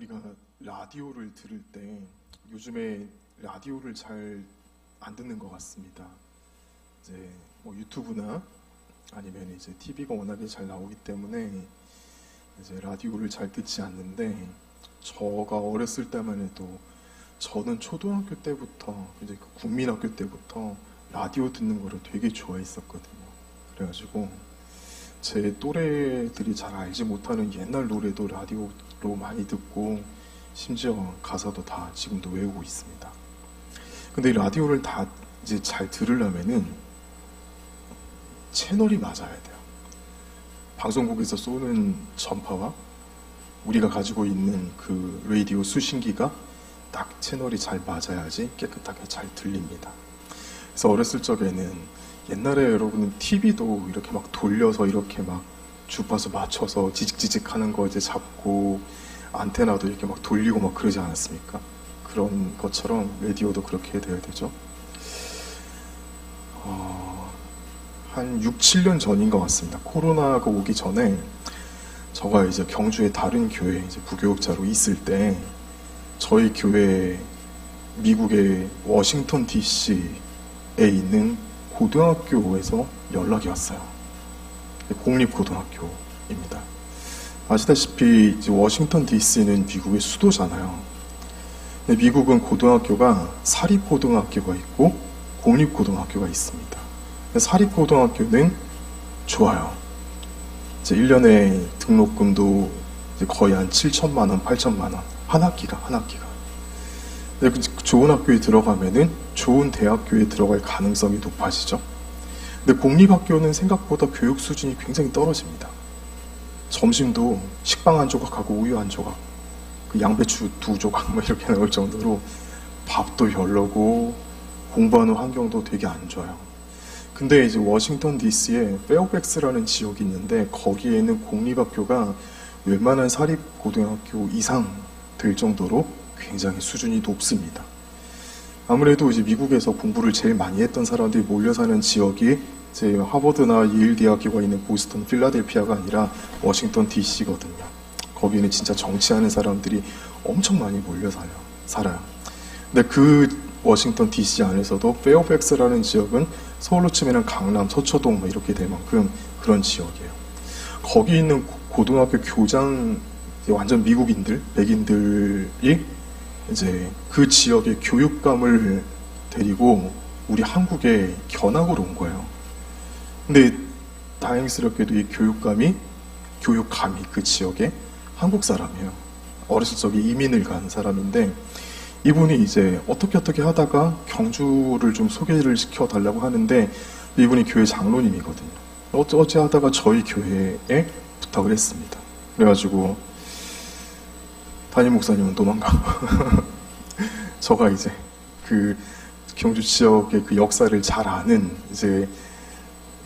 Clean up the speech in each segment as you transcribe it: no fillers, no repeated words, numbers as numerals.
우리가 라디오를 들을 때 요즘에 라디오를 잘 안 듣는 것 같습니다. 이제 뭐 유튜브나 아니면 이제 TV가 워낙에 잘 나오기 때문에 이제 라디오를 잘 듣지 않는데, 저가 어렸을 때만 해도 저는 초등학교 때부터 이제 국민학교 때부터 라디오 듣는 거를 되게 좋아했었거든요. 그래가지고 제 또래들이 잘 알지 못하는 옛날 노래도 라디오로 많이 듣고, 심지어 가사도 다 지금도 외우고 있습니다. 근데 이 라디오를 다 이제 잘 들으려면은 채널이 맞아야 돼요. 방송국에서 쏘는 전파와 우리가 가지고 있는 그 라디오 수신기가 딱 채널이 잘 맞아야지 깨끗하게 잘 들립니다. 그래서 어렸을 적에는, 옛날에 여러분은 TV도 이렇게 막 돌려서 이렇게 막 주파수 맞춰서 지직지직 하는 거 이제 잡고, 안테나도 이렇게 막 돌리고 막 그러지 않았습니까? 그런 것처럼 라디오도 그렇게 돼야 되죠. 한 6, 7년 전인 것 같습니다. 코로나가 오기 전에 저가 이제 경주의 다른 교회 이제 부교육자로 있을 때, 저희 교회 미국의 워싱턴 DC에 있는 고등학교에서 연락이 왔어요. 공립고등학교입니다. 아시다시피 이제 워싱턴 DC는 미국의 수도잖아요. 미국은 고등학교가 사립고등학교가 있고 공립고등학교가 있습니다. 사립고등학교는 좋아요. 이제 1년에 등록금도 이제 거의 한 7천만 원, 8천만 원. 한 학기가. 근데 좋은 학교에 들어가면은 좋은 대학교에 들어갈 가능성이 높아지죠. 근데 공립학교는 생각보다 교육 수준이 굉장히 떨어집니다. 점심도 식빵 한 조각하고 우유 한 조각, 그 양배추 2조각 뭐 이렇게 나올 정도로 밥도 별로고 공부하는 환경도 되게 안 좋아요. 근데 이제 워싱턴 DC에 페어팩스라는 지역이 있는데, 거기에 있는 공립학교가 웬만한 사립고등학교 이상 될 정도로 굉장히 수준이 높습니다. 아무래도 이제 미국에서 공부를 제일 많이 했던 사람들이 몰려 사는 지역이 이제 하버드나 예일 대학교가 있는 보스턴, 필라델피아가 아니라 워싱턴 DC거든요. 거기는 진짜 정치하는 사람들이 엄청 많이 몰려 살아요. 근데 그 워싱턴 DC 안에서도 페어팩스라는 지역은 서울로 치면 강남, 서초동 뭐 이렇게 될 만큼 그런 지역이에요. 거기 있는 고등학교 교장, 완전 미국인들, 백인들이 이제 그 지역의 교육감을 데리고 우리 한국에 견학을 온 거예요. 근데 다행스럽게도 이 교육감이 그 지역에 한국 사람이에요. 어렸을 적에 이민을 간 사람인데, 이분이 이제 어떻게 하다가 경주를 좀 소개를 시켜달라고 하는데, 이분이 교회 장로님이거든요. 어찌 하다가 저희 교회에 부탁을 했습니다. 그래가지고 담임 목사님은 도망가고 저가 이제 그 경주 지역의 그 역사를 잘 아는 이제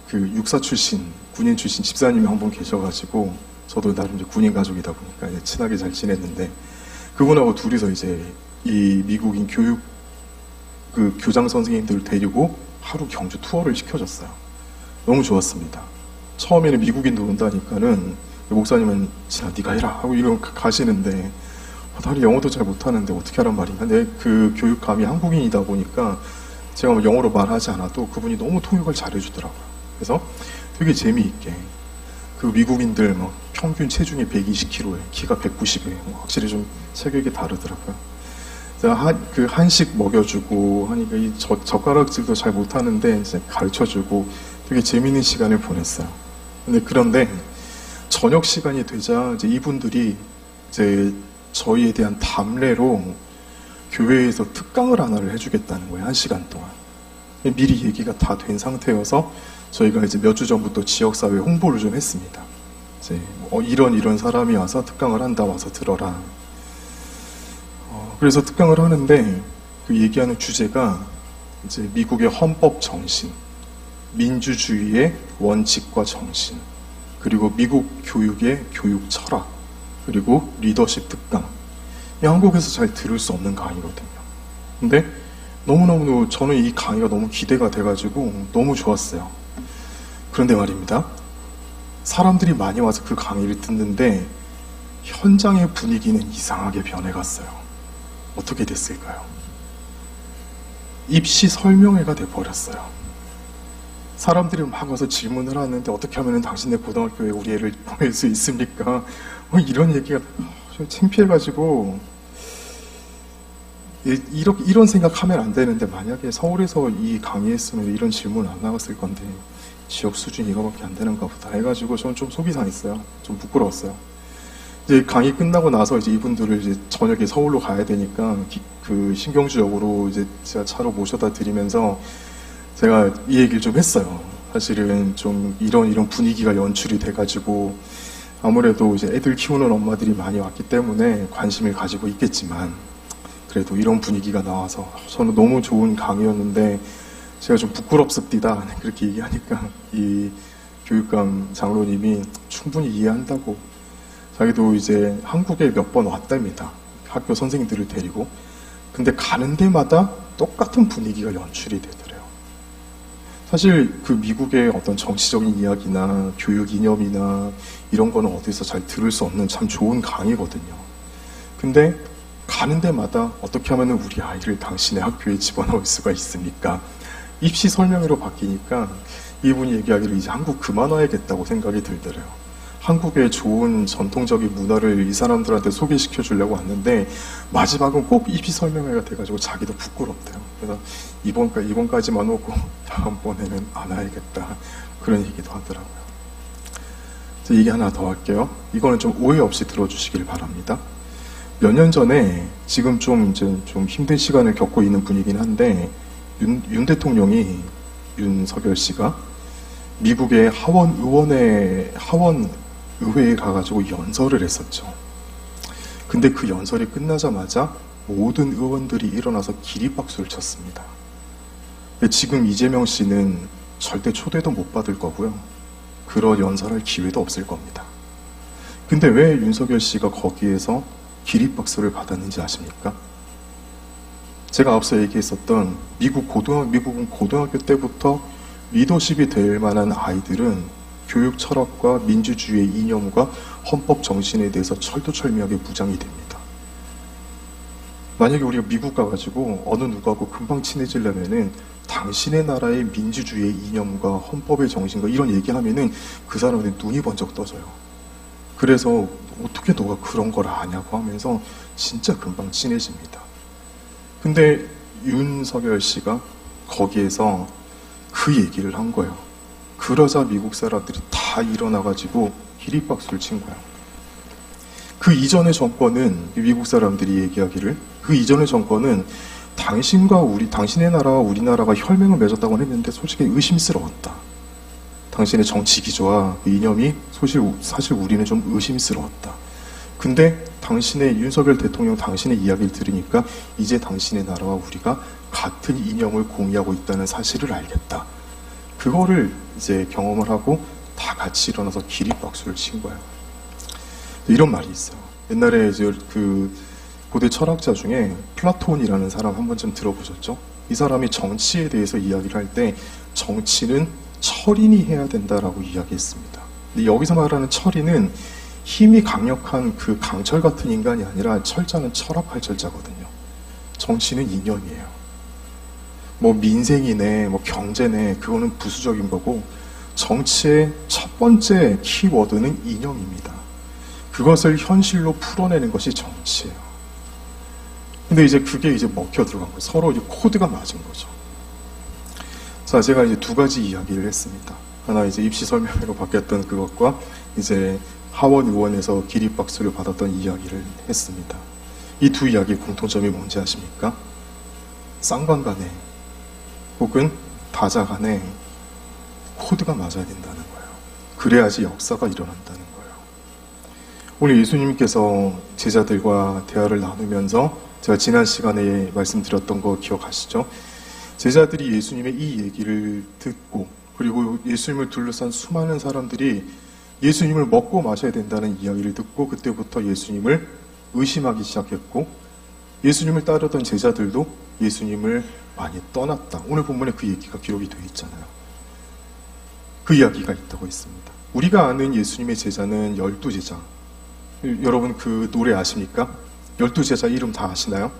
그 육사 출신, 군인 출신 집사님이 한 분 계셔가지고, 저도 나름 이제 군인 가족이다 보니까 이제 친하게 잘 지냈는데, 그분하고 둘이서 이제 이 미국인 그 교장 선생님들을 데리고 하루 경주 투어를 시켜줬어요. 너무 좋았습니다. 처음에는 미국인도 온다니까는 목사님은 자 네가 해라 하고 이러고 가시는데, 나는 영어도 잘 못하는데 어떻게 하란 말인가. 근데 그 교육감이 한국인이다 보니까 제가 뭐 영어로 말하지 않아도 그분이 너무 통역을 잘해주더라고요. 그래서 되게 재미있게, 그 미국인들 막 평균 체중이 120kg에 키가 190에 확실히 좀 체격이 다르더라고요. 그 한식 먹여주고 하니까 이 젓가락질도 잘 못하는데 이제 가르쳐주고 되게 재미있는 시간을 보냈어요. 그런데 저녁 시간이 되자 이제 이분들이 이제 저희에 대한 담례로 교회에서 특강을 하나를 해주겠다는 거예요. 1시간 동안. 미리 얘기가 다 된 상태여서 저희가 이제 몇 주 전부터 지역사회 홍보를 좀 했습니다. 이제 이런 사람이 와서 특강을 한다, 와서 들어라. 그래서 특강을 하는데, 그 얘기하는 주제가 이제 미국의 헌법 정신, 민주주의의 원칙과 정신, 그리고 미국 교육의 교육 철학, 그리고 리더십 특강. 한국에서 잘 들을 수 없는 강의거든요. 근데 너무너무 저는 이 강의가 너무 기대가 돼가지고 너무 좋았어요. 그런데 말입니다, 사람들이 많이 와서 그 강의를 듣는데 현장의 분위기는 이상하게 변해갔어요. 어떻게 됐을까요? 입시 설명회가 돼버렸어요. 사람들이 막 와서 질문을 하는데 어떻게 하면 당신네 고등학교에 우리 애를 보낼 수 있습니까? 이런 얘기가 좀 창피해가지고 이런 생각하면 안 되는데 만약에 서울에서 이 강의했으면 이런 질문 안 나왔을 건데 지역 수준이 이거밖에 안 되는가 보다 해가지고 저는 좀 속이 상했어요. 좀 부끄러웠어요. 이제 강의 끝나고 나서 이제 이분들을 이제 저녁에 서울로 가야 되니까 그 신경주역으로 이제 제가 차로 모셔다 드리면서 제가 이 얘기를 좀 했어요. 사실은 좀 이런 분위기가 연출이 돼가지고 아무래도 이제 애들 키우는 엄마들이 많이 왔기 때문에 관심을 가지고 있겠지만 그래도 이런 분위기가 나와서 저는 너무 좋은 강의였는데 제가 좀 부끄럽습니다. 그렇게 얘기하니까 이 교육감 장로님이 충분히 이해한다고 자기도 이제 한국에 몇 번 왔답니다. 학교 선생님들을 데리고. 근데 가는 데마다 똑같은 분위기가 연출이 되더래요. 사실 그 미국의 어떤 정치적인 이야기나 교육 이념이나 이런 거는 어디서 잘 들을 수 없는 참 좋은 강의거든요. 근데 가는 데마다 어떻게 하면 우리 아이를 당신의 학교에 집어넣을 수가 있습니까? 입시 설명회로 바뀌니까 이분이 얘기하기를 이제 한국 그만 와야겠다고 생각이 들더래요. 한국의 좋은 전통적인 문화를 이 사람들한테 소개시켜 주려고 왔는데 마지막은 꼭 입시 설명회가 돼가지고 자기도 부끄럽대요. 그래서 이번까지만 오고 다음번에는 안 와야겠다 그런 얘기도 하더라고요. 얘기 하나 더 할게요. 이거는 좀 오해 없이 들어주시길 바랍니다. 몇 년 전에 지금 좀 힘든 시간을 겪고 있는 분이긴 한데 윤 대통령이 윤석열 씨가 미국의 하원 의회에 가가지고 연설을 했었죠. 근데 그 연설이 끝나자마자 모든 의원들이 일어나서 기립박수를 쳤습니다. 지금 이재명 씨는 절대 초대도 못 받을 거고요. 그런 연설할 기회도 없을 겁니다. 근데 왜 윤석열 씨가 거기에서 기립박수를 받았는지 아십니까? 제가 앞서 얘기했었던 미국은 고등학교 때부터 리더십이 될 만한 아이들은 교육 철학과 민주주의의 이념과 헌법 정신에 대해서 철두철미하게 무장이 됩니다. 만약에 우리가 미국 가가지고 어느 누구하고 금방 친해지려면은 당신의 나라의 민주주의의 이념과 헌법의 정신과 이런 얘기하면은 그 사람은 눈이 번쩍 떠져요. 그래서 어떻게 너가 그런 걸 아냐고 하면서 진짜 금방 친해집니다. 근데 윤석열 씨가 거기에서 그 얘기를 한 거예요. 그러자 미국 사람들이 다 일어나가지고 기립박수를 친 거예요. 그 이전의 정권은 미국 사람들이 얘기하기를 그 이전의 정권은 당신의 나라와 우리나라가 혈맹을 맺었다고 했는데 솔직히 의심스러웠다. 당신의 정치 기조와 그 이념이 사실 우리는 좀 의심스러웠다. 근데 당신의 윤석열 대통령 당신의 이야기를 들으니까 이제 당신의 나라와 우리가 같은 이념을 공유하고 있다는 사실을 알겠다. 그거를 이제 경험을 하고 다 같이 일어나서 기립박수를 친 거예요. 이런 말이 있어요. 옛날에 이제 그 고대 철학자 중에 플라톤이라는 사람 한 번쯤 들어보셨죠? 이 사람이 정치에 대해서 이야기를 할 때 정치는 철인이 해야 된다라고 이야기했습니다. 근데 여기서 말하는 철인은 힘이 강력한 그 강철 같은 인간이 아니라 철자는 철학할 철자거든요. 정치는 이념이에요. 뭐 민생이네, 뭐 경제네, 그거는 부수적인 거고 정치의 첫 번째 키워드는 이념입니다. 그것을 현실로 풀어내는 것이 정치예요. 근데 이제 그게 이제 먹혀 들어간 거예요. 서로 이제 코드가 맞은 거죠. 자, 제가 이제 두 가지 이야기를 했습니다. 하나 이제 입시 설명회로 바뀌었던 그것과 이제 하원 의원에서 기립박수를 받았던 이야기를 했습니다. 이 두 이야기의 공통점이 뭔지 아십니까? 쌍방간에 혹은 다자간에 코드가 맞아야 된다는 거예요. 그래야지 역사가 일어난다는 거예요. 오늘 예수님께서 제자들과 대화를 나누면서 제가 지난 시간에 말씀드렸던 거 기억하시죠? 제자들이 예수님의 이 얘기를 듣고 그리고 예수님을 둘러싼 수많은 사람들이 예수님을 먹고 마셔야 된다는 이야기를 듣고 그때부터 예수님을 의심하기 시작했고 예수님을 따르던 제자들도 예수님을 많이 떠났다. 오늘 본문에 그 얘기가 기록이 되어 있잖아요. 그 이야기가 있다고 했습니다. 우리가 아는 예수님의 제자는 12제자. 여러분 그 노래 아십니까? 12제자 이름 다 아시나요?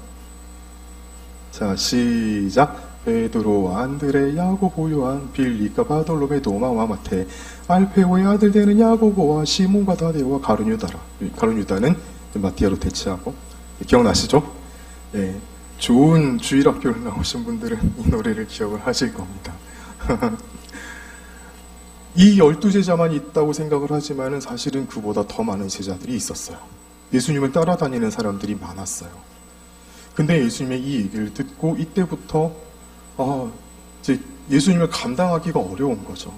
자, 시작. 베드로, 안드레, 야고보, 요한, 빌리가, 바돌로메, 도마와 마테, 알페오의 아들 되는 야고보와 시몬과 다데오와 가룟유다라. 가룟유다는 마티아로 대체하고. 기억나시죠? 예, 좋은 주일학교를 나오신 분들은 이 노래를 기억을 하실 겁니다. 이 12제자만 있다고 생각을 하지만은 사실은 그보다 더 많은 제자들이 있었어요. 예수님을 따라다니는 사람들이 많았어요. 근데 예수님의 이 얘기를 듣고 이때부터 이제 예수님을 감당하기가 어려운 거죠.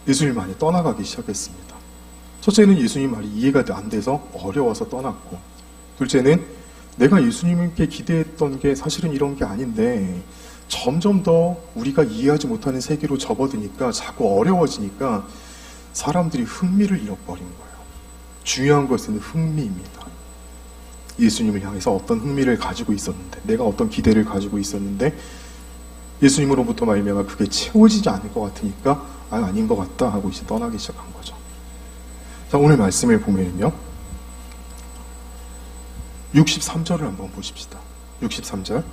예수님이 많이 떠나가기 시작했습니다. 첫째는 예수님 말이 이해가 안 돼서 어려워서 떠났고, 둘째는 내가 예수님께 기대했던 게 사실은 이런 게 아닌데 점점 더 우리가 이해하지 못하는 세계로 접어드니까 자꾸 어려워지니까 사람들이 흥미를 잃어버린 거예요. 중요한 것은 흥미입니다. 예수님을 향해서 어떤 흥미를 가지고 있었는데, 내가 어떤 기대를 가지고 있었는데 예수님으로부터 말미암아 그게 채워지지 않을 것 같으니까 아닌 것 같다 하고 이제 떠나기 시작한 거죠. 자, 오늘 말씀을 보면요, 63절을 한번 보십시다. 63절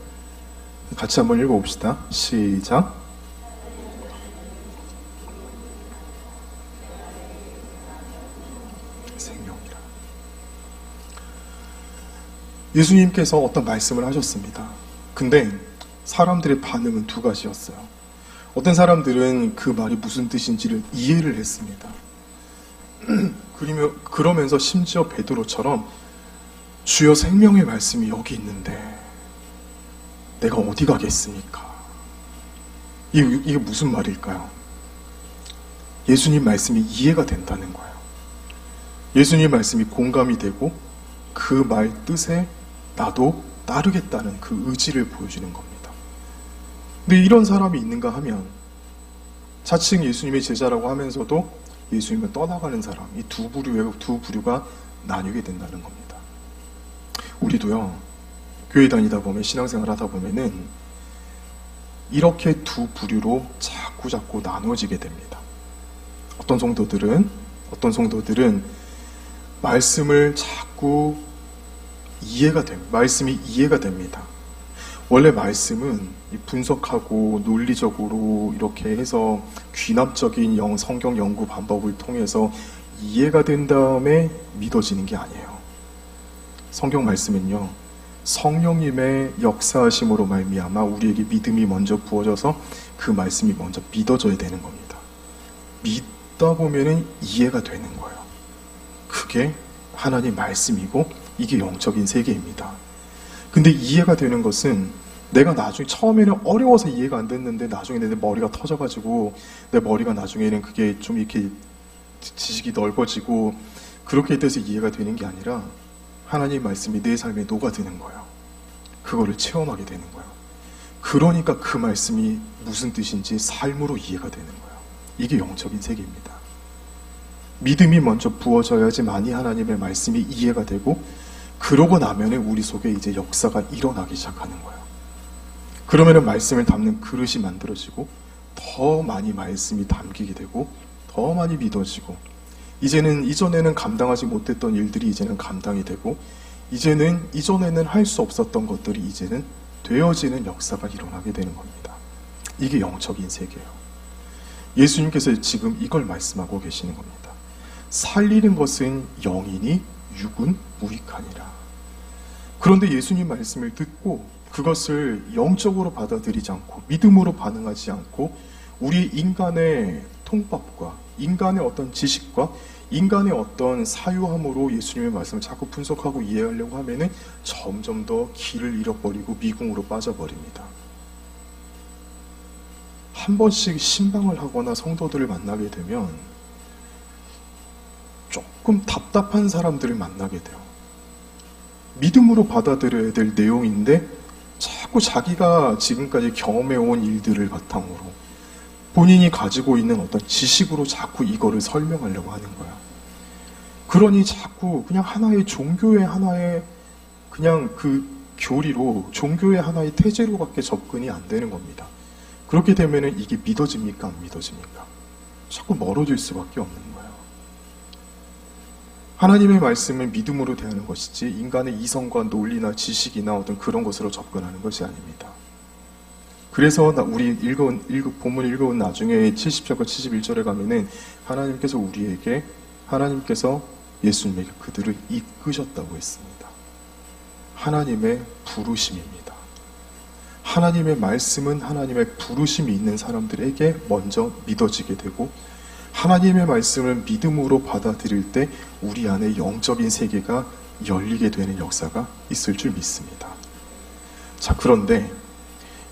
같이 한번 읽어봅시다. 시작. 생명이라. 예수님께서 어떤 말씀을 하셨습니다. 근데 사람들의 반응은 두 가지였어요. 어떤 사람들은 그 말이 무슨 뜻인지를 이해를 했습니다. 그러면서 심지어 베드로처럼 주여 생명의 말씀이 여기 있는데 내가 어디 가겠습니까? 이게 무슨 말일까요? 예수님 말씀이 이해가 된다는 거예요. 예수님 말씀이 공감이 되고 그 말 뜻에 나도 따르겠다는 그 의지를 보여주는 겁니다. 근데 이런 사람이 있는가 하면 자칭 예수님의 제자라고 하면서도 예수님을 떠나가는 사람, 이 두 부류가 나뉘게 된다는 겁니다. 우리도요, 교회 다니다 보면, 신앙생활 하다 보면은 이렇게 두 부류로 자꾸 나누어지게 됩니다. 어떤 성도들은 말씀을 자꾸 말씀이 이해가 됩니다. 원래 말씀은 분석하고 논리적으로 이렇게 해서 귀납적인 성경 연구 반복을 통해서 이해가 된 다음에 믿어지는 게 아니에요. 성경 말씀은요, 성령님의 역사하심으로 말미암아 우리에게 믿음이 먼저 부어져서 그 말씀이 먼저 믿어져야 되는 겁니다. 믿다 보면은 이해가 되는 거예요. 그게 하나님 말씀이고 이게 영적인 세계입니다. 근데 이해가 되는 것은 내가 나중에 처음에는 어려워서 이해가 안 됐는데 나중에 내 머리가 터져가지고 내 머리가 나중에는 그게 좀 이렇게 지식이 넓어지고 그렇게 돼서 이해가 되는 게 아니라 하나님 말씀이 내 삶에 녹아드는 거예요. 그거를 체험하게 되는 거예요. 그러니까 그 말씀이 무슨 뜻인지 삶으로 이해가 되는 거예요. 이게 영적인 세계입니다. 믿음이 먼저 부어져야지만이 하나님의 말씀이 이해가 되고, 그러고 나면은 우리 속에 이제 역사가 일어나기 시작하는 거예요. 그러면은 말씀을 담는 그릇이 만들어지고 더 많이 말씀이 담기게 되고 더 많이 믿어지고, 이전에는 감당하지 못했던 일들이 이제는 감당이 되고, 이전에는 할 수 없었던 것들이 이제는 되어지는 역사가 일어나게 되는 겁니다. 이게 영적인 세계예요. 예수님께서 지금 이걸 말씀하고 계시는 겁니다. 살리는 것은 영이니 육은 무익하니라. 그런데 예수님 말씀을 듣고 그것을 영적으로 받아들이지 않고 믿음으로 반응하지 않고 우리 인간의 통법과 인간의 어떤 지식과 인간의 어떤 사유함으로 예수님의 말씀을 자꾸 분석하고 이해하려고 하면은 점점 더 길을 잃어버리고 미궁으로 빠져버립니다. 한 번씩 신방을 하거나 성도들을 만나게 되면 조금 답답한 사람들을 만나게 돼요. 믿음으로 받아들여야 될 내용인데 자꾸 자기가 지금까지 경험해온 일들을 바탕으로 본인이 가지고 있는 어떤 지식으로 자꾸 이거를 설명하려고 하는 거야. 그러니 자꾸 그냥 하나의 종교의 하나의 그냥 그 교리로, 종교의 하나의 태제로밖에 접근이 안 되는 겁니다. 그렇게 되면은 이게 믿어집니까? 안 믿어집니까? 자꾸 멀어질 수밖에 없는 거예요. 하나님의 말씀은 믿음으로 대하는 것이지 인간의 이성과 논리나 지식이나 어떤 그런 것으로 접근하는 것이 아닙니다. 그래서 우리 본문 읽어온 나중에 70절과 71절에 가면은 하나님께서 우리에게 하나님께서 예수님에게 그들을 이끄셨다고 했습니다. 하나님의 부르심입니다. 하나님의 말씀은 하나님의 부르심이 있는 사람들에게 먼저 믿어지게 되고 하나님의 말씀을 믿음으로 받아들일 때 우리 안에 영적인 세계가 열리게 되는 역사가 있을 줄 믿습니다. 자, 그런데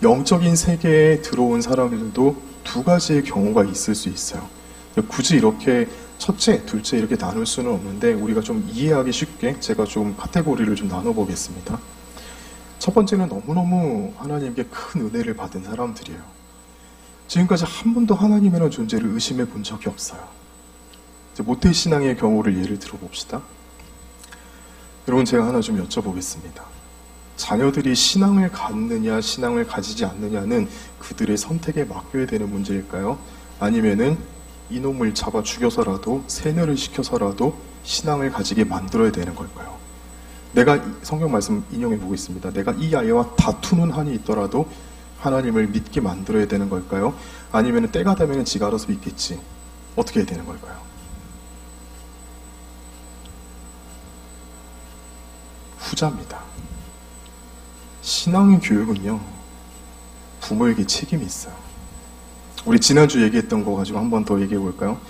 영적인 세계에 들어온 사람들도 두 가지의 경우가 있을 수 있어요. 굳이 이렇게 첫째, 둘째 이렇게 나눌 수는 없는데 우리가 좀 이해하기 쉽게 제가 좀 카테고리를 좀 나눠보겠습니다. 첫 번째는 너무너무 하나님께 큰 은혜를 받은 사람들이에요. 지금까지 한 번도 하나님이라는 존재를 의심해 본 적이 없어요. 모태신앙의 경우를 예를 들어봅시다. 여러분, 제가 하나 좀 여쭤보겠습니다. 자녀들이 신앙을 갖느냐 신앙을 가지지 않느냐는 그들의 선택에 맡겨야 되는 문제일까요? 아니면은 이놈을 잡아 죽여서라도 세뇌를 시켜서라도 신앙을 가지게 만들어야 되는 걸까요? 내가 성경 말씀 인용해 보겠습니다. 내가 이 아이와 다투는 한이 있더라도 하나님을 믿게 만들어야 되는 걸까요? 아니면 때가 되면 지가 알아서 믿겠지. 어떻게 해야 되는 걸까요? 후자입니다. 신앙의 교육은요, 부모에게 책임이 있어요. 우리 지난주 얘기했던 거 가지고 한 번 더 얘기해 볼까요?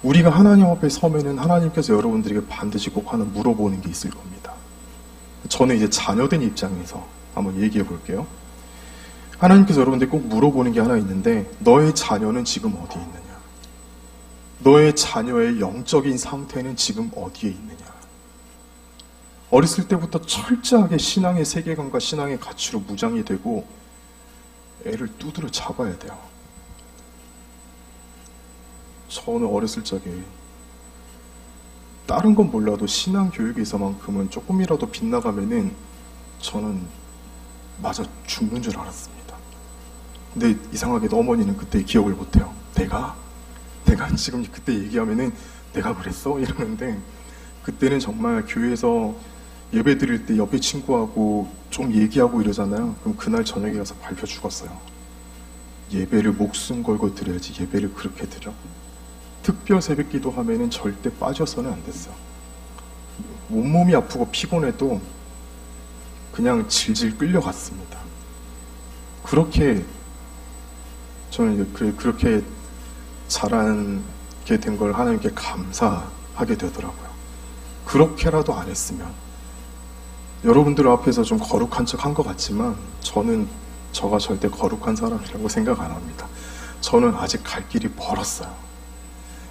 우리가 하나님 앞에 서면은 하나님께서 여러분들에게 반드시 꼭 하나 물어보는 게 있을 겁니다. 저는 이제 자녀된 입장에서 한번 얘기해 볼게요. 하나님께서 여러분들에게 꼭 물어보는 게 하나 있는데, 너의 자녀는 지금 어디에 있느냐? 너의 자녀의 영적인 상태는 지금 어디에 있느냐? 어렸을 때부터 철저하게 신앙의 세계관과 신앙의 가치로 무장이 되고 애를 두드려 잡아야 돼요. 저는 어렸을 적에 다른 건 몰라도 신앙 교육에서만큼은 조금이라도 빗나가면은 저는 맞아 죽는 줄 알았습니다. 근데 이상하게도 어머니는 그때 기억을 못해요. 내가 지금 그때 얘기하면은 내가 그랬어? 이러는데 그때는 정말 교회에서 예배 드릴 때 옆에 친구하고 좀 얘기하고 이러잖아요. 그럼 그날 저녁에 가서 밟혀 죽었어요. 예배를 목숨 걸고 드려야지 예배를 그렇게 드려? 특별 새벽 기도 하면은 절대 빠져서는 안 됐어요. 온몸이 아프고 피곤해도 그냥 질질 끌려갔습니다. 그렇게 저는 그렇게 자라게 된 걸 하나님께 감사하게 되더라고요. 그렇게라도 안 했으면 여러분들 앞에서 좀 거룩한 척 한 것 같지만 저가 절대 거룩한 사람이라고 생각 안 합니다. 저는 아직 갈 길이 멀었어요.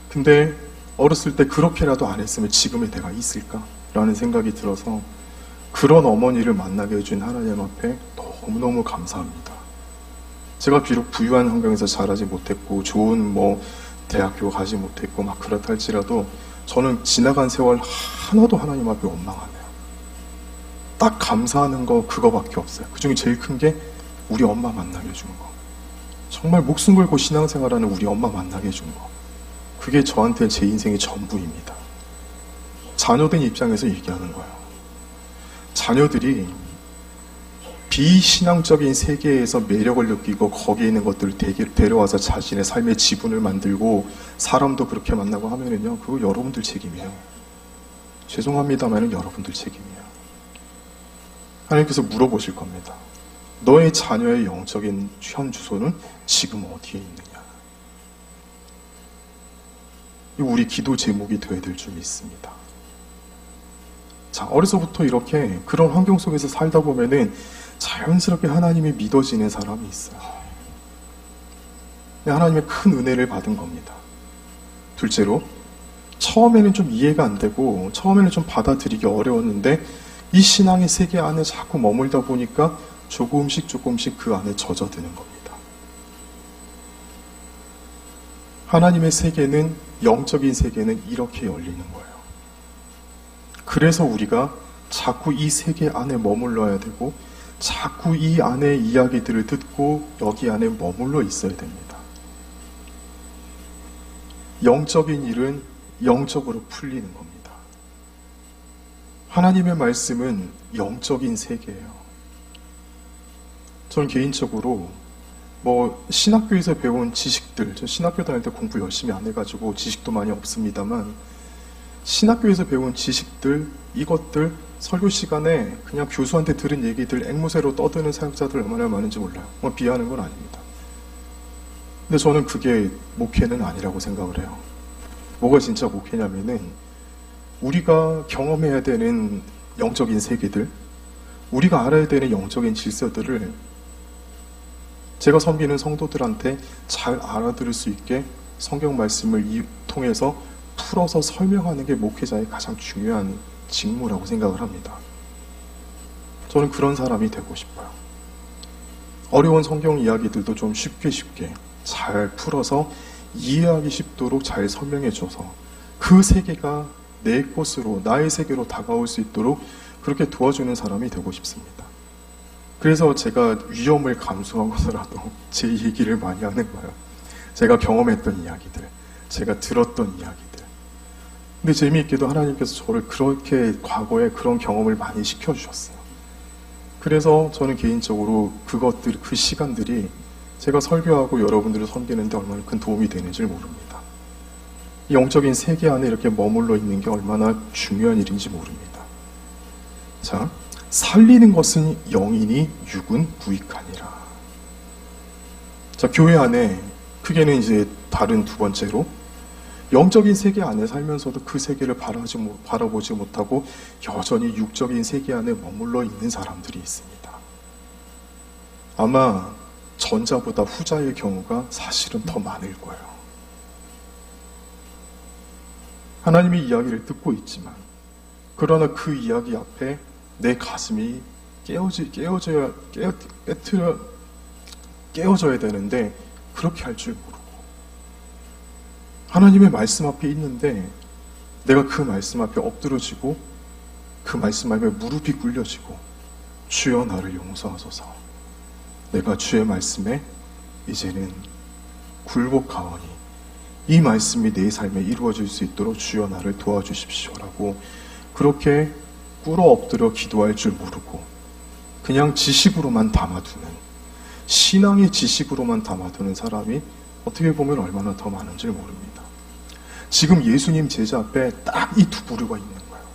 근데 어렸을 때 그렇게라도 안 했으면 지금의 내가 있을까? 라는 생각이 들어서 그런 어머니를 만나게 해준 하나님 앞에 너무너무 감사합니다. 제가 비록 부유한 환경에서 자라지 못했고 좋은 대학교 가지 못했고 막 그렇다 할지라도 저는 지나간 세월 하나도 하나님 앞에 원망하네요. 딱 감사하는 거 그거밖에 없어요. 그중에 제일 큰 게 우리 엄마 만나게 해준 거. 정말 목숨 걸고 신앙생활하는 우리 엄마 만나게 해준 거. 그게 저한테 제 인생의 전부입니다. 자녀된 입장에서 얘기하는 거예요. 자녀들이 비신앙적인 세계에서 매력을 느끼고 거기에 있는 것들을 데려와서 자신의 삶의 지분을 만들고 사람도 그렇게 만나고 하면은요, 그거 여러분들 책임이에요. 죄송합니다만은 여러분들 책임이에요. 하나님께서 물어보실 겁니다. 너의 자녀의 영적인 현 주소는 지금 어디에 있느냐? 이 우리 기도 제목이 되어야 될 줄 믿습니다. 자, 어려서부터 이렇게 그런 환경 속에서 살다 보면은 자연스럽게 하나님이 믿어지는 사람이 있어요. 하나님의 큰 은혜를 받은 겁니다. 둘째로, 처음에는 좀 이해가 안 되고 처음에는 좀 받아들이기 어려웠는데 이 신앙의 세계 안에 자꾸 머물다 보니까 조금씩 그 안에 젖어드는 겁니다. 하나님의 세계는, 영적인 세계는 이렇게 열리는 거예요. 그래서 우리가 자꾸 이 세계 안에 머물러야 되고 자꾸 이 안의 이야기들을 듣고 여기 안에 머물러 있어야 됩니다. 영적인 일은 영적으로 풀리는 겁니다. 하나님의 말씀은 영적인 세계예요. 저는 개인적으로 신학교에서 배운 지식들, 저 신학교 다닐 때 공부 열심히 안 해가지고 지식도 많이 없습니다만, 신학교에서 배운 지식들, 이것들 설교 시간에 그냥 교수한테 들은 얘기들 앵무새로 떠드는 사역자들 얼마나 많은지 몰라요. 비하하는 건 아닙니다. 근데 저는 그게 목회는 아니라고 생각을 해요. 뭐가 진짜 목회냐면은 우리가 경험해야 되는 영적인 세계들, 우리가 알아야 되는 영적인 질서들을 제가 섬기는 성도들한테 잘 알아들을 수 있게 성경 말씀을 통해서 풀어서 설명하는 게 목회자의 가장 중요한 직무라고 생각을 합니다. 저는 그런 사람이 되고 싶어요. 어려운 성경 이야기들도 좀 쉽게 잘 풀어서 이해하기 쉽도록 잘 설명해줘서 그 세계가 내 것으로, 나의 세계로 다가올 수 있도록 그렇게 도와주는 사람이 되고 싶습니다. 그래서 제가 위험을 감수하고서라도 제 얘기를 많이 하는 거예요. 제가 경험했던 이야기들, 제가 들었던 이야기들. 근데 재미있게도 하나님께서 저를 그렇게 과거에 그런 경험을 많이 시켜주셨어요. 그래서 저는 개인적으로 그 시간들이 제가 설교하고 여러분들을 섬기는데 얼마나 큰 도움이 되는지 모릅니다. 이 영적인 세계 안에 이렇게 머물러 있는 게 얼마나 중요한 일인지 모릅니다. 자, 살리는 것은 영이니 육은 무익하니라. 자, 교회 안에 크게는 이제 다른 두 번째로 영적인 세계 안에 살면서도 그 세계를 바라보지 못하고 여전히 육적인 세계 안에 머물러 있는 사람들이 있습니다. 아마 전자보다 후자의 경우가 사실은 더 많을 거예요. 하나님의 이야기를 듣고 있지만, 그러나 그 이야기 앞에 내 가슴이 깨어져야 되는데 그렇게 할 줄 모르고, 하나님의 말씀 앞에 있는데 내가 그 말씀 앞에 엎드러지고 그 말씀 앞에 무릎이 꿇려지고, 주여 나를 용서하소서, 내가 주의 말씀에 이제는 굴복하오니 이 말씀이 내 삶에 이루어질 수 있도록 주여 나를 도와주십시오라고 그렇게 꿇어 엎드려 기도할 줄 모르고 그냥 지식으로만 담아두는, 신앙의 지식으로만 담아두는 사람이 어떻게 보면 얼마나 더 많은지 모릅니다. 지금 예수님 제자 앞에 딱 이 두 부류가 있는 거예요.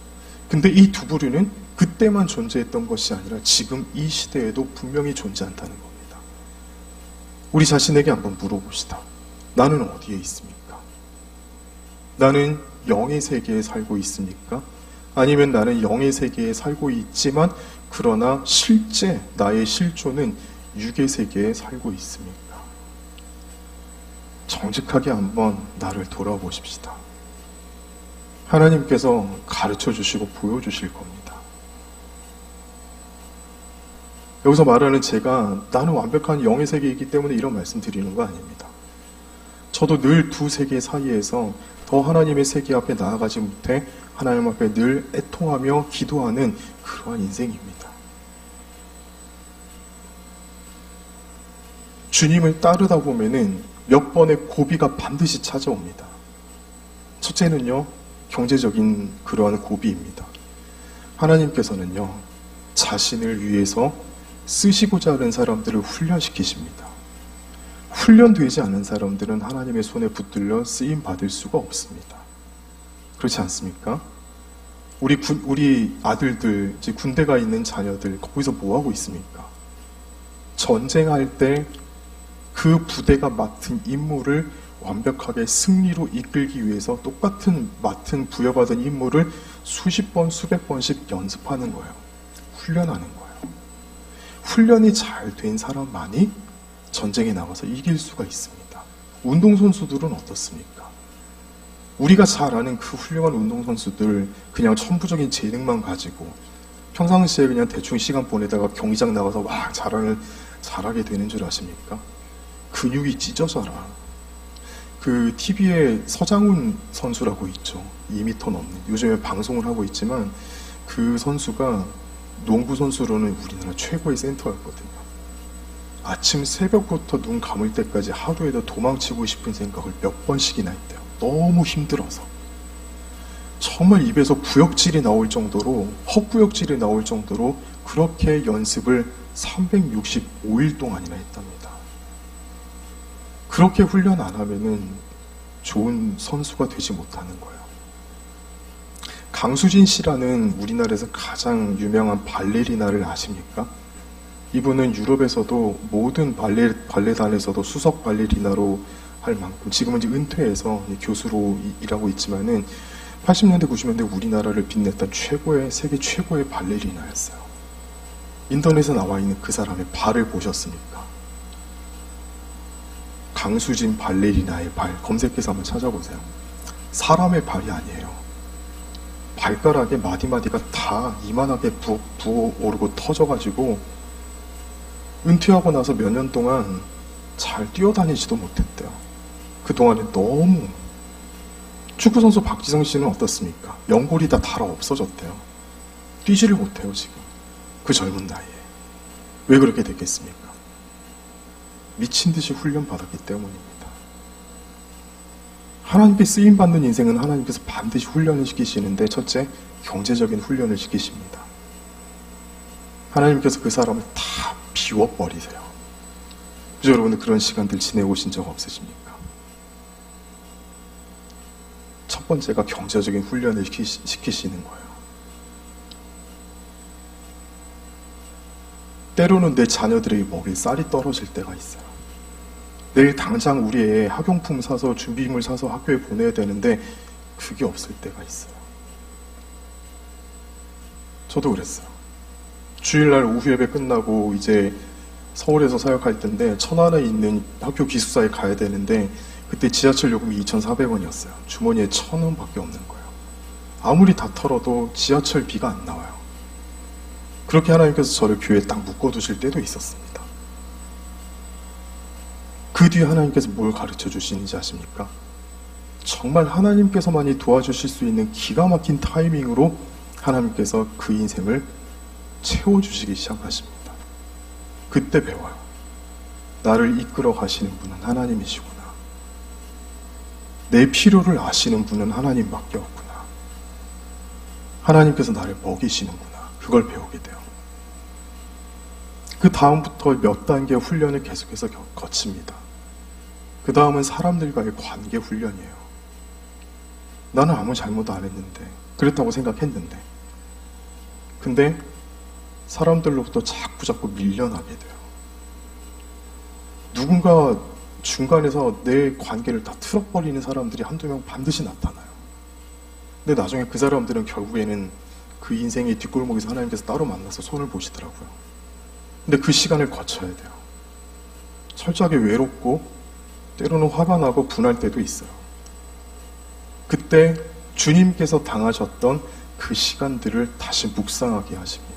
근데 이 두 부류는 그때만 존재했던 것이 아니라 지금 이 시대에도 분명히 존재한다는 겁니다. 우리 자신에게 한번 물어봅시다. 나는 어디에 있습니까? 나는 영의 세계에 살고 있습니까? 아니면 나는 영의 세계에 살고 있지만 그러나 실제 나의 실존은 육의 세계에 살고 있습니까? 정직하게 한번 나를 돌아보십시다. 하나님께서 가르쳐 주시고 보여주실 겁니다. 여기서 말하는 제가 나는 완벽한 영의 세계에 있기 때문에 이런 말씀 드리는 거 아닙니다. 저도 늘 두 세계 사이에서 더 하나님의 세계 앞에 나아가지 못해 하나님 앞에 늘 애통하며 기도하는 그러한 인생입니다. 주님을 따르다 보면은 몇 번의 고비가 반드시 찾아옵니다. 첫째는요, 경제적인 그러한 고비입니다. 하나님께서는요, 자신을 위해서 쓰시고자 하는 사람들을 훈련시키십니다. 훈련되지 않은 사람들은 하나님의 손에 붙들려 쓰임 받을 수가 없습니다. 그렇지 않습니까? 우리 아들들, 군대가 있는 자녀들 거기서 뭐 하고 있습니까? 전쟁할 때 그 부대가 맡은 임무를 완벽하게 승리로 이끌기 위해서 똑같은 부여받은 임무를 수십 번, 수백 번씩 연습하는 거예요. 훈련하는 거예요. 훈련이 잘 된 사람만이 전쟁에 나가서 이길 수가 있습니다. 운동선수들은 어떻습니까? 우리가 잘 아는 그 훌륭한 운동선수들, 그냥 천부적인 재능만 가지고 평상시에 그냥 대충 시간 보내다가 경기장 나가서 막 잘하게 되는 줄 아십니까? 근육이 찢어져라. 그 TV에 서장훈 선수라고 있죠. 2m 넘는. 요즘에 방송을 하고 있지만 그 선수가 농구 선수로는 우리나라 최고의 센터였거든요. 아침 새벽부터 눈 감을 때까지 하루에도 도망치고 싶은 생각을 몇 번씩이나 했대요. 너무 힘들어서. 정말 입에서 구역질이 나올 정도로, 헛구역질이 나올 정도로 그렇게 연습을 365일 동안이나 했답니다. 그렇게 훈련 안 하면은 좋은 선수가 되지 못하는 거예요. 강수진 씨라는 우리나라에서 가장 유명한 발레리나를 아십니까? 이분은 유럽에서도 모든 발레단에서도 수석 발레리나로 할 만큼, 지금은 이제 은퇴해서 교수로 일하고 있지만은 80년대, 90년대 우리나라를 빛냈던 세계 최고의 발레리나였어요. 인터넷에 나와 있는 그 사람의 발을 보셨습니까? 강수진 발레리나의 발, 검색해서 한번 찾아보세요. 사람의 발이 아니에요. 발가락에 마디마디가 다 이만하게 부어오르고 터져가지고 은퇴하고 나서 몇 년 동안 잘 뛰어다니지도 못했대요. 그동안에 너무. 축구선수 박지성 씨는 어떻습니까? 연골이 다 달아 없어졌대요. 뛰지를 못해요, 지금. 그 젊은 나이에. 왜 그렇게 됐겠습니까? 미친 듯이 훈련받았기 때문입니다. 하나님께 쓰임받는 인생은 하나님께서 반드시 훈련을 시키시는데, 첫째, 경제적인 훈련을 시키십니다. 하나님께서 그 사람을 다 비워버리세요. 그죠, 여러분들 그런 시간들 지내오신 적 없으십니까? 첫 번째가 경제적인 훈련을 시키시는 거예요. 때로는 내 자녀들에게 먹일 쌀이 떨어질 때가 있어요. 내일 당장 우리 애 학용품 사서 준비물 사서 학교에 보내야 되는데 그게 없을 때가 있어요. 저도 그랬어요. 주일날 오후 예배 끝나고 이제 서울에서 사역할 때인데 천안에 있는 학교 기숙사에 가야 되는데 그때 지하철 요금이 2,400원이었어요. 주머니에 1,000원밖에 없는 거예요. 아무리 다 털어도 지하철비가 안 나와요. 그렇게 하나님께서 저를 교회에 딱 묶어두실 때도 있었습니다. 그 뒤에 하나님께서 뭘 가르쳐 주시는지 아십니까? 정말 하나님께서만이 도와주실 수 있는 기가 막힌 타이밍으로 하나님께서 그 인생을 채워주시기 시작하십니다. 그때 배워요. 나를 이끌어 가시는 분은 하나님이시구나. 내 필요를 아시는 분은 하나님밖에 없구나. 하나님께서 나를 먹이시는구나. 그걸 배우게 돼요. 그 다음부터 몇 단계 훈련을 계속해서 거칩니다. 그 다음은 사람들과의 관계 훈련이에요. 나는 아무 잘못 안 했는데, 그랬다고 생각했는데, 근데 사람들로부터 자꾸 밀려나게 돼요. 누군가 중간에서 내 관계를 다 틀어버리는 사람들이 한두 명 반드시 나타나요. 근데 나중에 그 사람들은 결국에는 그 인생의 뒷골목에서 하나님께서 따로 만나서 손을 보시더라고요. 근데 그 시간을 거쳐야 돼요. 철저하게 외롭고 때로는 화가 나고 분할 때도 있어요. 그때 주님께서 당하셨던 그 시간들을 다시 묵상하게 하십니다.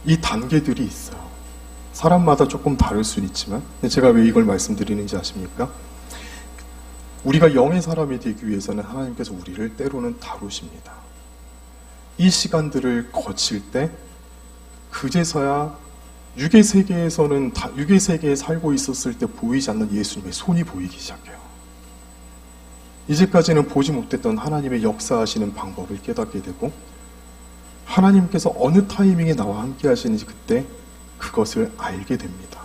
이 단계들이 있어요. 사람마다 조금 다를 수는 있지만, 제가 왜 이걸 말씀드리는지 아십니까? 우리가 영의 사람이 되기 위해서는 하나님께서 우리를 때로는 다루십니다. 이 시간들을 거칠 때 그제서야 육의 세계에서는 육의 세계에 살고 있었을 때 보이지 않는 예수님의 손이 보이기 시작해요. 이제까지는 보지 못했던 하나님의 역사하시는 방법을 깨닫게 되고, 하나님께서 어느 타이밍에 나와 함께 하시는지 그때 그것을 알게 됩니다.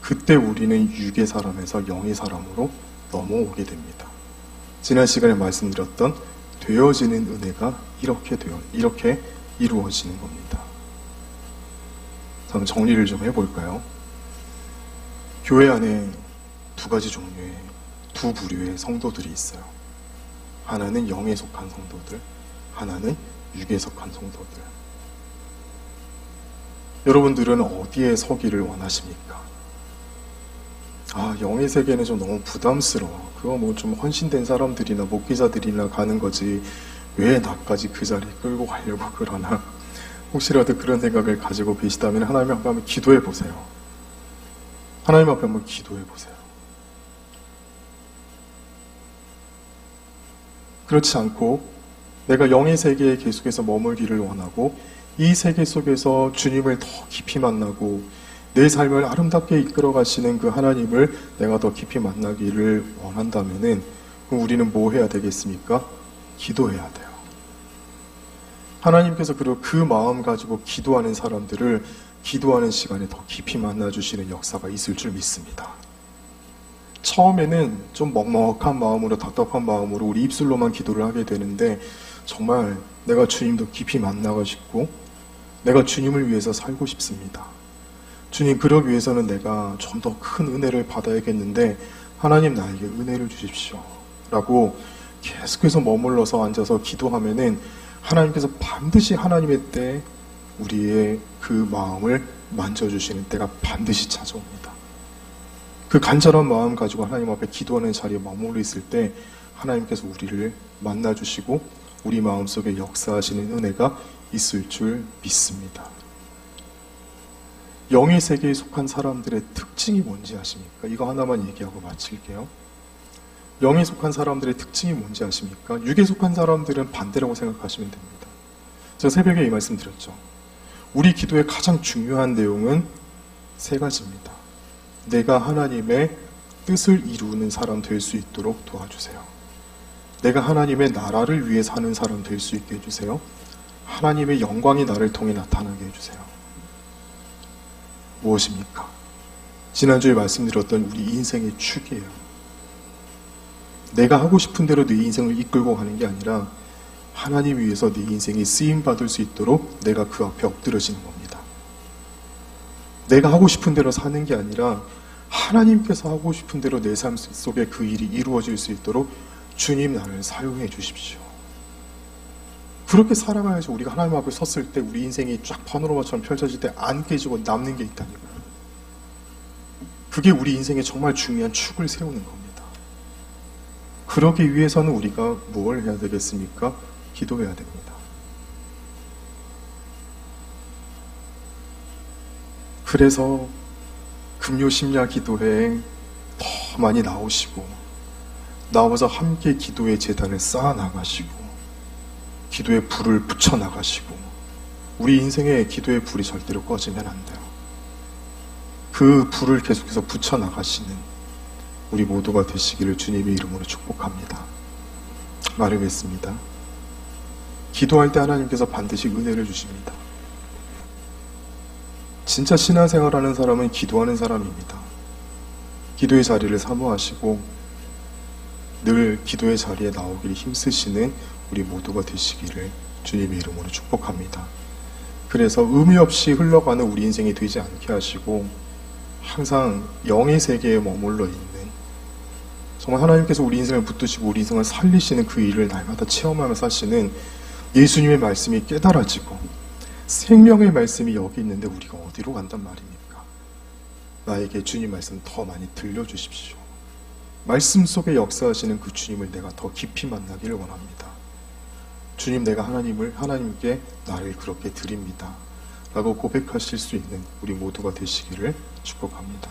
그때 우리는 육의 사람에서 영의 사람으로 넘어오게 됩니다. 지난 시간에 말씀드렸던 되어지는 은혜가 이렇게 이루어지는 겁니다. 한번 정리를 좀 해볼까요? 교회 안에 두 가지 종류의, 두 부류의 성도들이 있어요. 하나는 영에 속한 성도들, 하나는 육에 속한 성도들. 여러분들은 어디에 서기를 원하십니까? 영의 세계는 좀 너무 부담스러워. 그거 뭐 좀 헌신된 사람들이나 목회자들이나 가는 거지. 왜 나까지 그 자리에 끌고 가려고 그러나? 혹시라도 그런 생각을 가지고 계시다면 하나님 앞에 한번 기도해 보세요. 하나님 앞에 한번 기도해 보세요. 그렇지 않고 내가 영의 세계에 계속해서 머물기를 원하고 이 세계 속에서 주님을 더 깊이 만나고 내 삶을 아름답게 이끌어 가시는 그 하나님을 내가 더 깊이 만나기를 원한다면은 그럼 우리는 뭐 해야 되겠습니까? 기도해야 돼요. 하나님께서 그리고 그 마음 가지고 기도하는 사람들을 기도하는 시간에 더 깊이 만나주시는 역사가 있을 줄 믿습니다. 처음에는 좀 먹먹한 마음으로, 답답한 마음으로 우리 입술로만 기도를 하게 되는데, 정말 내가 주님도 깊이 만나고 싶고 내가 주님을 위해서 살고 싶습니다. 주님, 그러기 위해서는 내가 좀 더 큰 은혜를 받아야겠는데 하나님 나에게 은혜를 주십시오 라고 계속해서 머물러서 앉아서 기도하면은 하나님께서 반드시 하나님의 때 우리의 그 마음을 만져주시는 때가 반드시 찾아옵니다. 그 간절한 마음 가지고 하나님 앞에 기도하는 자리에 머물러 있을 때 하나님께서 우리를 만나주시고 우리 마음속에 역사하시는 은혜가 있을 줄 믿습니다. 영의 세계에 속한 사람들의 특징이 뭔지 아십니까? 이거 하나만 얘기하고 마칠게요. 영에 속한 사람들의 특징이 뭔지 아십니까? 육에 속한 사람들은 반대라고 생각하시면 됩니다. 제가 새벽에 이 말씀 드렸죠. 우리 기도의 가장 중요한 내용은 세 가지입니다. 내가 하나님의 뜻을 이루는 사람 될 수 있도록 도와주세요. 내가 하나님의 나라를 위해 사는 사람 될 수 있게 해주세요. 하나님의 영광이 나를 통해 나타나게 해주세요. 무엇입니까? 지난주에 말씀드렸던 우리 인생의 축이에요. 내가 하고 싶은 대로 내 인생을 이끌고 가는 게 아니라 하나님 위해서 내 인생이 쓰임받을 수 있도록 내가 그 앞에 엎드려지는 겁니다. 내가 하고 싶은 대로 사는 게 아니라 하나님께서 하고 싶은 대로 내 삶 속에 그 일이 이루어질 수 있도록 주님 나를 사용해 주십시오. 그렇게 살아가야지 우리가 하나님 앞에 섰을 때 우리 인생이 쫙 파노라마처럼 펼쳐질 때 안 깨지고 남는 게 있다니까요. 그게 우리 인생에 정말 중요한 축을 세우는 겁니다. 그러기 위해서는 우리가 뭘 해야 되겠습니까? 기도해야 됩니다. 그래서 금요 심야 기도회에 더 많이 나오시고 나와서 함께 기도의 제단을 쌓아 나가시고 기도의 불을 붙여 나가시고 우리 인생에 기도의 불이 절대로 꺼지면 안 돼요. 그 불을 계속해서 붙여 나가시는 우리 모두가 되시기를 주님의 이름으로 축복합니다. 말하겠습니다. 기도할 때 하나님께서 반드시 은혜를 주십니다. 진짜 신앙생활하는 사람은 기도하는 사람입니다. 기도의 자리를 사모하시고 늘 기도의 자리에 나오길 힘쓰시는 우리 모두가 되시기를 주님의 이름으로 축복합니다. 그래서 의미 없이 흘러가는 우리 인생이 되지 않게 하시고 항상 영의 세계에 머물러 있는, 정말 하나님께서 우리 인생을 붙드시고 우리 인생을 살리시는 그 일을 날마다 체험하며 사시는 예수님의 말씀이 깨달아지고 생명의 말씀이 여기 있는데 우리가 어디로 간단 말입니까? 나에게 주님 말씀 더 많이 들려주십시오. 말씀 속에 역사하시는 그 주님을 내가 더 깊이 만나기를 원합니다. 주님, 내가 하나님께 나를 그렇게 드립니다 라고 고백하실 수 있는 우리 모두가 되시기를 축복합니다.